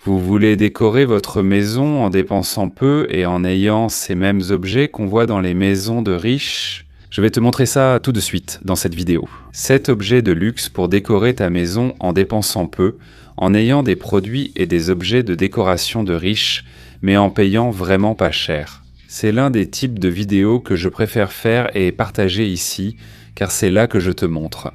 Vous voulez décorer votre maison en dépensant peu et en ayant ces mêmes objets qu'on voit dans les maisons de riches? Je vais te montrer ça tout de suite dans cette vidéo. 7 objets de luxe pour décorer ta maison en dépensant peu, en ayant des produits et des objets de décoration de riches, mais en payant vraiment pas cher. C'est l'un des types de vidéos que je préfère faire et partager ici, car c'est là que je te montre.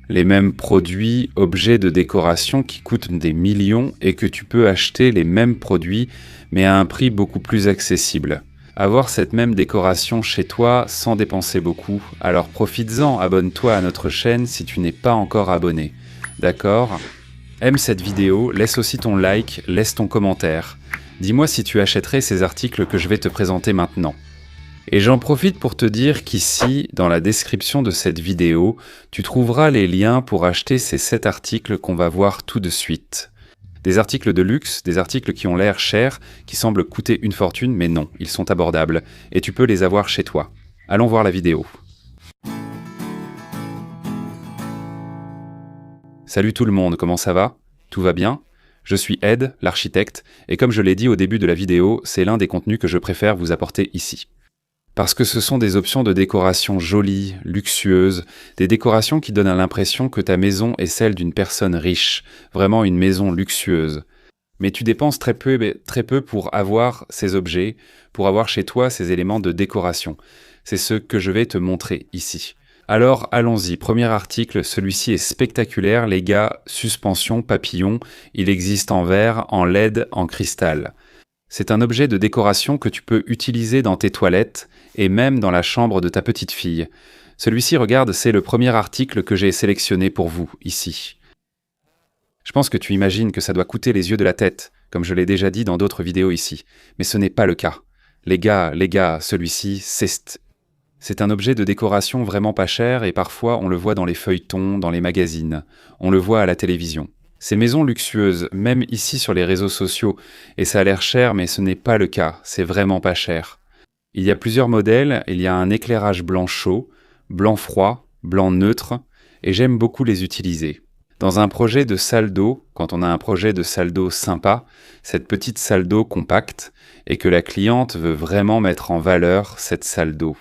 Les mêmes produits, objets de décoration qui coûtent des millions et que tu peux acheter les mêmes produits mais à un prix beaucoup plus accessible. Avoir cette même décoration chez toi sans dépenser beaucoup, alors profites-en, abonne-toi à notre chaîne si tu n'es pas encore abonné. D'accord? Aime cette vidéo, laisse aussi ton like, laisse ton commentaire. Dis-moi si tu achèterais ces articles que je vais te présenter maintenant. Et j'en profite pour te dire qu'ici, dans la description de cette vidéo, tu trouveras les liens pour acheter ces 7 articles qu'on va voir tout de suite. Des articles de luxe, des articles qui ont l'air chers, qui semblent coûter une fortune, mais non, ils sont abordables, et tu peux les avoir chez toi. Allons voir la vidéo. Salut tout le monde, comment ça va? Tout va bien? Je suis Ed, l'architecte, et comme je l'ai dit au début de la vidéo, c'est l'un des contenus que je préfère vous apporter ici. Parce que ce sont des options de décoration jolies, luxueuses, des décorations qui donnent l'impression que ta maison est celle d'une personne riche, vraiment une maison luxueuse. Mais tu dépenses très peu pour avoir ces objets, pour avoir chez toi ces éléments de décoration. C'est ce que je vais te montrer ici. Alors allons-y, premier article, celui-ci est spectaculaire les gars, suspension papillon, il existe en verre, en LED, en cristal. C'est un objet de décoration que tu peux utiliser dans tes toilettes et même dans la chambre de ta petite fille. Celui-ci, regarde, c'est le premier article que j'ai sélectionné pour vous, ici. Je pense que tu imagines que ça doit coûter les yeux de la tête, comme je l'ai déjà dit dans d'autres vidéos ici. Mais ce n'est pas le cas. Les gars, celui-ci, c'est un objet de décoration vraiment pas cher et parfois on le voit dans les feuilletons, dans les magazines. On le voit à la télévision. Ces maisons luxueuses, même ici sur les réseaux sociaux, et ça a l'air cher, mais ce n'est pas le cas, c'est vraiment pas cher. Il y a plusieurs modèles, il y a un éclairage blanc chaud, blanc froid, blanc neutre, et j'aime beaucoup les utiliser. Dans un projet de salle d'eau, quand on a un projet de salle d'eau sympa, cette petite salle d'eau compacte, et que la cliente veut vraiment mettre en valeur cette salle d'eau.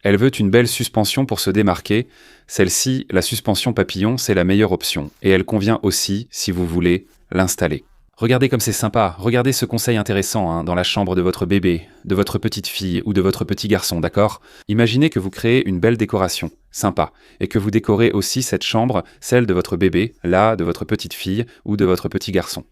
Elle veut une belle suspension pour se démarquer. Celle-ci, la suspension papillon, c'est la meilleure option. Et elle convient aussi, si vous voulez, l'installer. Regardez comme c'est sympa. Regardez ce conseil intéressant dans la chambre de votre bébé, de votre petite fille ou de votre petit garçon, d'accord? Imaginez que vous créez une belle décoration, sympa, et que vous décorez aussi cette chambre, celle de votre bébé, là, de votre petite fille ou de votre petit garçon.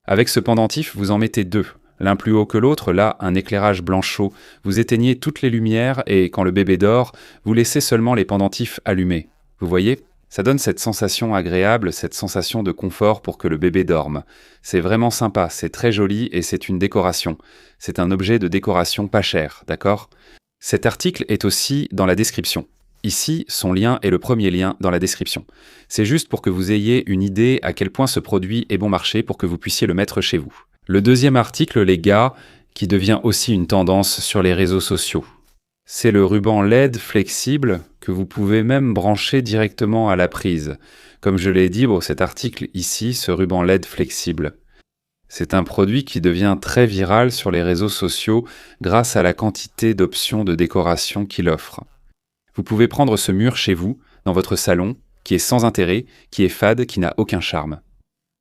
Avec ce pendentif, vous en mettez 2. L'un plus haut que l'autre, là, un éclairage blanc chaud. Vous éteignez toutes les lumières et, quand le bébé dort, vous laissez seulement les pendentifs allumés. Vous voyez? Ça donne cette sensation agréable, cette sensation de confort pour que le bébé dorme. C'est vraiment sympa, c'est très joli et c'est une décoration. C'est un objet de décoration pas cher, d'accord? Cet article est aussi dans la description. Ici, son lien est le premier lien dans la description. C'est juste pour que vous ayez une idée à quel point ce produit est bon marché pour que vous puissiez le mettre chez vous. Le deuxième article, les gars, qui devient aussi une tendance sur les réseaux sociaux. C'est le ruban LED flexible que vous pouvez même brancher directement à la prise. Comme je l'ai dit, cet article ici, ce ruban LED flexible. C'est un produit qui devient très viral sur les réseaux sociaux grâce à la quantité d'options de décoration qu'il offre. Vous pouvez prendre ce mur chez vous, dans votre salon, qui est sans intérêt, qui est fade, qui n'a aucun charme.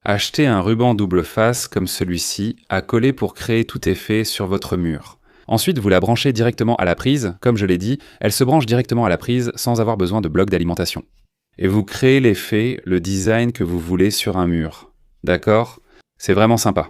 Achetez un ruban double face comme celui-ci à coller pour créer tout effet sur votre mur. Ensuite, vous la branchez directement à la prise. Comme je l'ai dit, elle se branche directement à la prise sans avoir besoin de blocs d'alimentation. Et vous créez l'effet, le design que vous voulez sur un mur. D'accord? C'est vraiment sympa.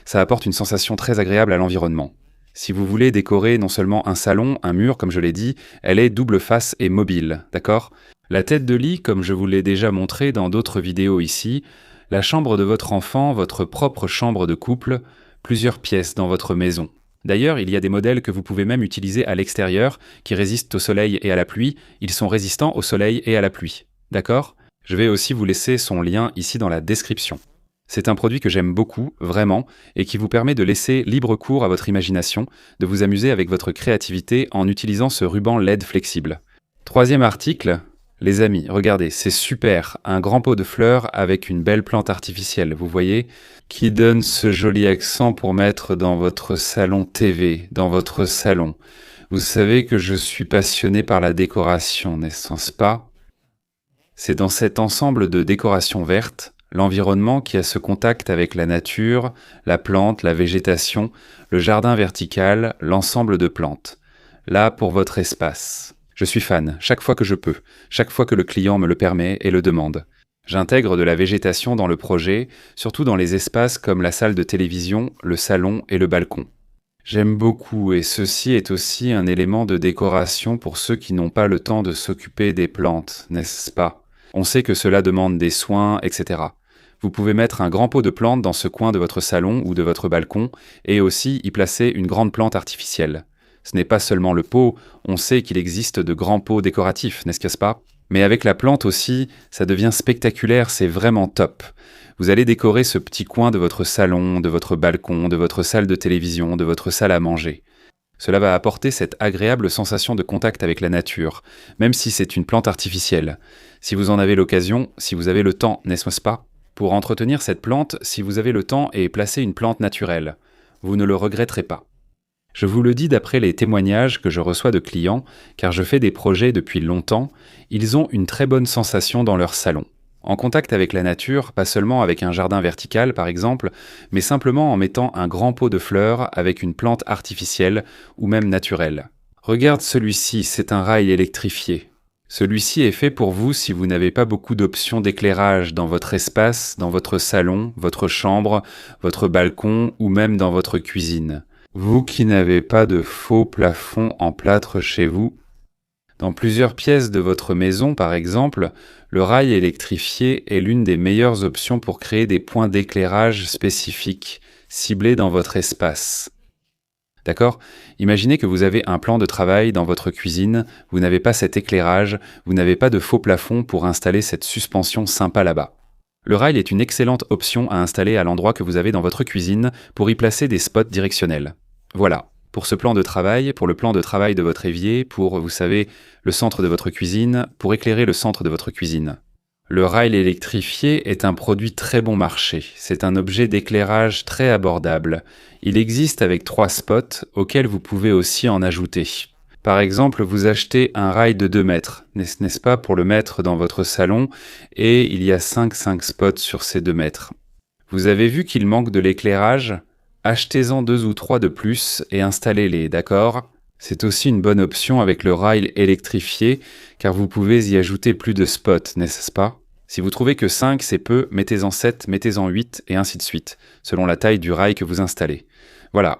Ça apporte une sensation très agréable à l'environnement. Si vous voulez décorer non seulement un salon, un mur, comme je l'ai dit, elle est double face et mobile. D'accord? La tête de lit, comme je vous l'ai déjà montré dans d'autres vidéos ici, la chambre de votre enfant, votre propre chambre de couple, plusieurs pièces dans votre maison. D'ailleurs, il y a des modèles que vous pouvez même utiliser à l'extérieur, qui résistent au soleil et à la pluie. Ils sont résistants au soleil et à la pluie. D'accord? Je vais aussi vous laisser son lien ici dans la description. C'est un produit que j'aime beaucoup, vraiment, et qui vous permet de laisser libre cours à votre imagination, de vous amuser avec votre créativité en utilisant ce ruban LED flexible. Troisième article, Les amis, regardez, c'est super, un grand pot de fleurs avec une belle plante artificielle, vous voyez, qui donne ce joli accent pour mettre dans votre salon TV, dans votre salon. Vous savez que je suis passionné par la décoration, n'est-ce pas? C'est dans cet ensemble de décorations vertes, l'environnement qui a ce contact avec la nature, la plante, la végétation, le jardin vertical, l'ensemble de plantes. Là pour votre espace. Je suis fan, chaque fois que je peux, chaque fois que le client me le permet et le demande. J'intègre de la végétation dans le projet, surtout dans les espaces comme la salle de télévision, le salon et le balcon. J'aime beaucoup et ceci est aussi un élément de décoration pour ceux qui n'ont pas le temps de s'occuper des plantes, n'est-ce pas? On sait que cela demande des soins, etc. Vous pouvez mettre un grand pot de plantes dans ce coin de votre salon ou de votre balcon et aussi y placer une grande plante artificielle. Ce n'est pas seulement le pot, on sait qu'il existe de grands pots décoratifs, n'est-ce pas? Mais avec la plante aussi, ça devient spectaculaire, c'est vraiment top. Vous allez décorer ce petit coin de votre salon, de votre balcon, de votre salle de télévision, de votre salle à manger. Cela va apporter cette agréable sensation de contact avec la nature, même si c'est une plante artificielle. Si vous en avez l'occasion, si vous avez le temps, n'est-ce pas? Pour entretenir cette plante, si vous avez le temps et placer une plante naturelle, vous ne le regretterez pas. Je vous le dis d'après les témoignages que je reçois de clients, car je fais des projets depuis longtemps, ils ont une très bonne sensation dans leur salon. En contact avec la nature, pas seulement avec un jardin vertical par exemple, mais simplement en mettant un grand pot de fleurs avec une plante artificielle ou même naturelle. Regarde celui-ci, c'est un rail électrifié. Celui-ci est fait pour vous si vous n'avez pas beaucoup d'options d'éclairage dans votre espace, dans votre salon, votre chambre, votre balcon ou même dans votre cuisine. Vous qui n'avez pas de faux plafond en plâtre chez vous. Dans plusieurs pièces de votre maison, par exemple, le rail électrifié est l'une des meilleures options pour créer des points d'éclairage spécifiques, ciblés dans votre espace. D'accord? Imaginez que vous avez un plan de travail dans votre cuisine, vous n'avez pas cet éclairage, vous n'avez pas de faux plafond pour installer cette suspension sympa là-bas. Le rail est une excellente option à installer à l'endroit que vous avez dans votre cuisine pour y placer des spots directionnels. Voilà, pour ce plan de travail, pour le plan de travail de votre évier, pour, vous savez, le centre de votre cuisine, pour éclairer le centre de votre cuisine. Le rail électrifié est un produit très bon marché. C'est un objet d'éclairage très abordable. Il existe avec 3 spots auxquels vous pouvez aussi en ajouter. Par exemple, vous achetez un rail de 2 mètres, n'est-ce pas, pour le mettre dans votre salon, et il y a 5 spots sur ces 2 mètres. Vous avez vu qu'il manque de l'éclairage? Achetez-en 2 ou 3 de plus et installez-les, d'accord? C'est aussi une bonne option avec le rail électrifié, car vous pouvez y ajouter plus de spots, n'est-ce pas? Si vous trouvez que 5 c'est peu, mettez-en 7, mettez-en 8, et ainsi de suite, selon la taille du rail que vous installez. Voilà.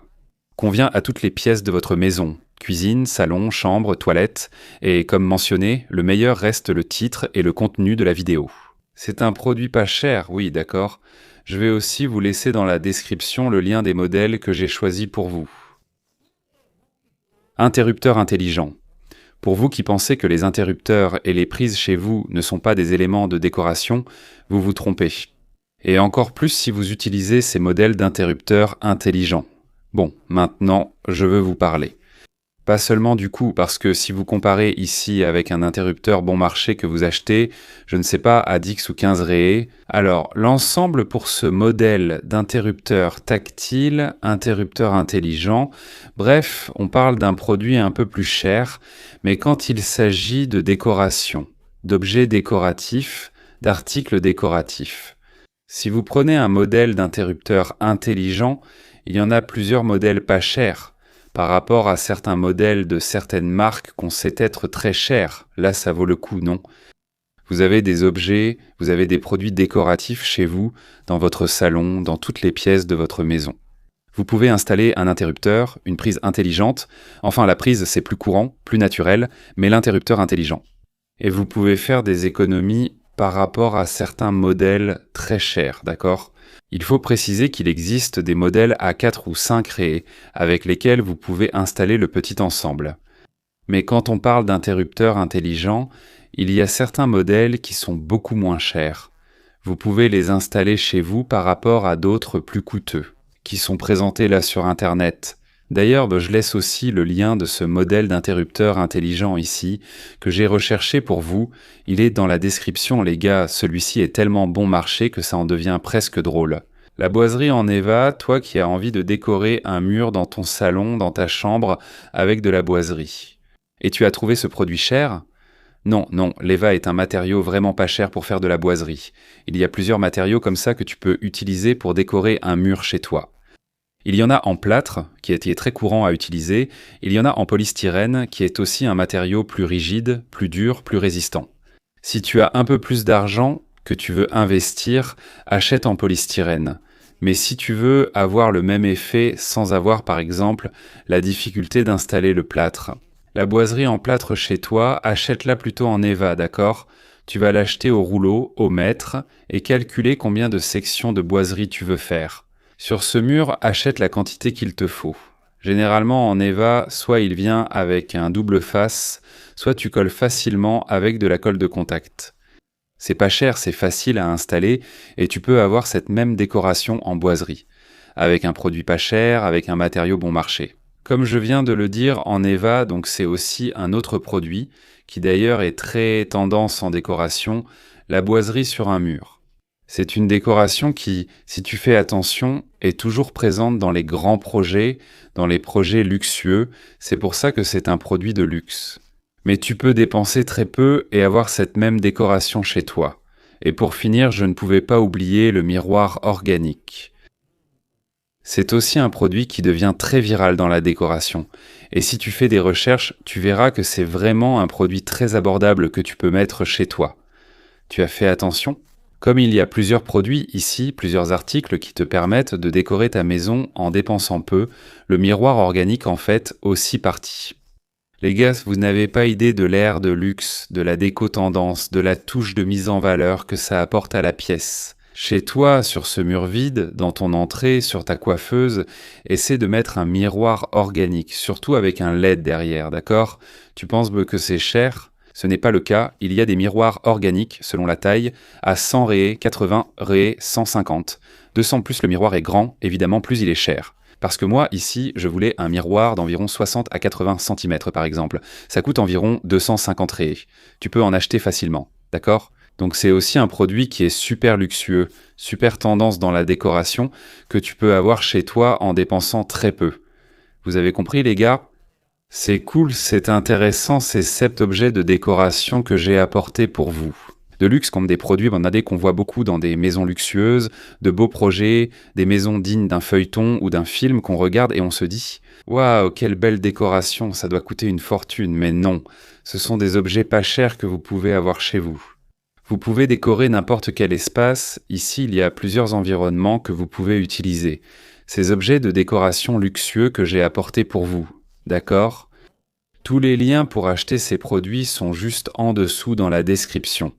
Convient à toutes les pièces de votre maison. Cuisine, salon, chambre, toilette, et comme mentionné, le meilleur reste le titre et le contenu de la vidéo. C'est un produit pas cher, oui, d'accord. Je vais aussi vous laisser dans la description le lien des modèles que j'ai choisis pour vous. Interrupteur intelligent. Pour vous qui pensez que les interrupteurs et les prises chez vous ne sont pas des éléments de décoration, vous vous trompez. Et encore plus si vous utilisez ces modèles d'interrupteurs intelligents. Bon, maintenant, je veux vous parler. Pas seulement du coût, parce que si vous comparez ici avec un interrupteur bon marché que vous achetez, je ne sais pas, à 10 ou 15 réés, alors l'ensemble pour ce modèle d'interrupteur tactile, interrupteur intelligent, bref, on parle d'un produit un peu plus cher, mais quand il s'agit de décoration, d'objets décoratifs, d'articles décoratifs. Si vous prenez un modèle d'interrupteur intelligent, il y en a plusieurs modèles pas chers, par rapport à certains modèles de certaines marques qu'on sait être très chers. Là, ça vaut le coup, non? Vous avez des objets, vous avez des produits décoratifs chez vous, dans votre salon, dans toutes les pièces de votre maison. Vous pouvez installer un interrupteur, une prise intelligente. Enfin, la prise, c'est plus courant, plus naturel, mais l'interrupteur intelligent. Et vous pouvez faire des économies par rapport à certains modèles très chers, d'accord? Il faut préciser qu'il existe des modèles à 4 ou 5 réés avec lesquels vous pouvez installer le petit ensemble. Mais quand on parle d'interrupteurs intelligents, il y a certains modèles qui sont beaucoup moins chers. Vous pouvez les installer chez vous par rapport à d'autres plus coûteux, qui sont présentés là sur Internet. D'ailleurs, je laisse aussi le lien de ce modèle d'interrupteur intelligent ici, que j'ai recherché pour vous. Il est dans la description, les gars. Celui-ci est tellement bon marché que ça en devient presque drôle. La boiserie en Eva, toi qui as envie de décorer un mur dans ton salon, dans ta chambre, avec de la boiserie. Et tu as trouvé ce produit cher ? Non, l'Eva est un matériau vraiment pas cher pour faire de la boiserie. Il y a plusieurs matériaux comme ça que tu peux utiliser pour décorer un mur chez toi. Il y en a en plâtre, qui est très courant à utiliser, il y en a en polystyrène, qui est aussi un matériau plus rigide, plus dur, plus résistant. Si tu as un peu plus d'argent que tu veux investir, achète en polystyrène. Mais si tu veux avoir le même effet sans avoir par exemple la difficulté d'installer le plâtre, la boiserie en plâtre chez toi, achète-la plutôt en Eva, d'accord ? Tu vas l'acheter au rouleau, au mètre, et calculer combien de sections de boiserie tu veux faire. Sur ce mur, achète la quantité qu'il te faut. Généralement en Eva, soit il vient avec un double face, soit tu colles facilement avec de la colle de contact. C'est pas cher, c'est facile à installer et tu peux avoir cette même décoration en boiserie, avec un produit pas cher, avec un matériau bon marché. Comme je viens de le dire, en Eva, donc c'est aussi un autre produit, qui d'ailleurs est très tendance en décoration, la boiserie sur un mur. C'est une décoration qui, si tu fais attention, est toujours présente dans les grands projets, dans les projets luxueux, c'est pour ça que c'est un produit de luxe. Mais tu peux dépenser très peu et avoir cette même décoration chez toi. Et pour finir, je ne pouvais pas oublier le miroir organique. C'est aussi un produit qui devient très viral dans la décoration. Et si tu fais des recherches, tu verras que c'est vraiment un produit très abordable que tu peux mettre chez toi. Tu as fait attention ? Comme il y a plusieurs produits ici, plusieurs articles qui te permettent de décorer ta maison en dépensant peu, le miroir organique en fait aussi partie. Les gars, vous n'avez pas idée de l'ère de luxe, de la déco tendance, de la touche de mise en valeur que ça apporte à la pièce. Chez toi, sur ce mur vide, dans ton entrée, sur ta coiffeuse, essaie de mettre un miroir organique, surtout avec un LED derrière, d'accord ? Tu penses que c'est cher ? Ce n'est pas le cas, il y a des miroirs organiques, selon la taille, à 100 ré, 80 ré, 150. 200 plus le miroir est grand, évidemment plus il est cher. Parce que moi, ici, je voulais un miroir d'environ 60 à 80 cm par exemple. Ça coûte environ 250 ré. Tu peux en acheter facilement, d'accord ? Donc c'est aussi un produit qui est super luxueux, super tendance dans la décoration, que tu peux avoir chez toi en dépensant très peu. Vous avez compris les gars ? C'est cool, c'est intéressant ces 7 objets de décoration que j'ai apportés pour vous. De luxe comme des produits bandadés qu'on voit beaucoup dans des maisons luxueuses, de beaux projets, des maisons dignes d'un feuilleton ou d'un film qu'on regarde et on se dit « Waouh, quelle belle décoration, ça doit coûter une fortune !» Mais non, ce sont des objets pas chers que vous pouvez avoir chez vous. Vous pouvez décorer n'importe quel espace, ici il y a plusieurs environnements que vous pouvez utiliser. Ces objets de décoration luxueux que j'ai apportés pour vous. D'accord ? Tous les liens pour acheter ces produits sont juste en dessous dans la description.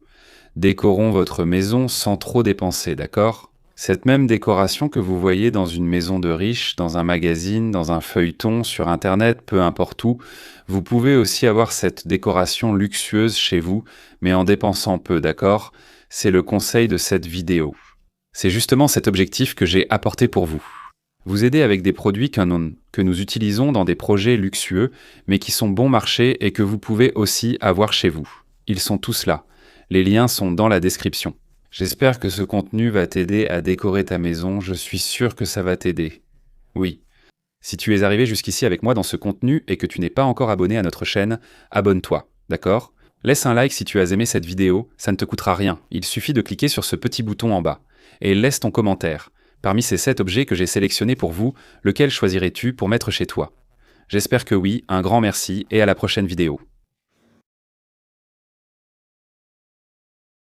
Décorons votre maison sans trop dépenser, d'accord ? Cette même décoration que vous voyez dans une maison de riche, dans un magazine, dans un feuilleton, sur internet, peu importe où, vous pouvez aussi avoir cette décoration luxueuse chez vous, mais en dépensant peu, d'accord ? C'est le conseil de cette vidéo. C'est justement cet objectif que j'ai apporté pour vous. Vous aider avec des produits que nous utilisons dans des projets luxueux, mais qui sont bon marché et que vous pouvez aussi avoir chez vous. Ils sont tous là. Les liens sont dans la description. J'espère que ce contenu va t'aider à décorer ta maison, je suis sûr que ça va t'aider. Oui. Si tu es arrivé jusqu'ici avec moi dans ce contenu et que tu n'es pas encore abonné à notre chaîne, abonne-toi, d'accord ? Laisse un like si tu as aimé cette vidéo, ça ne te coûtera rien. Il suffit de cliquer sur ce petit bouton en bas. Et laisse ton commentaire. Parmi ces 7 objets que j'ai sélectionnés pour vous, lequel choisirais-tu pour mettre chez toi ? J'espère que oui, un grand merci et à la prochaine vidéo.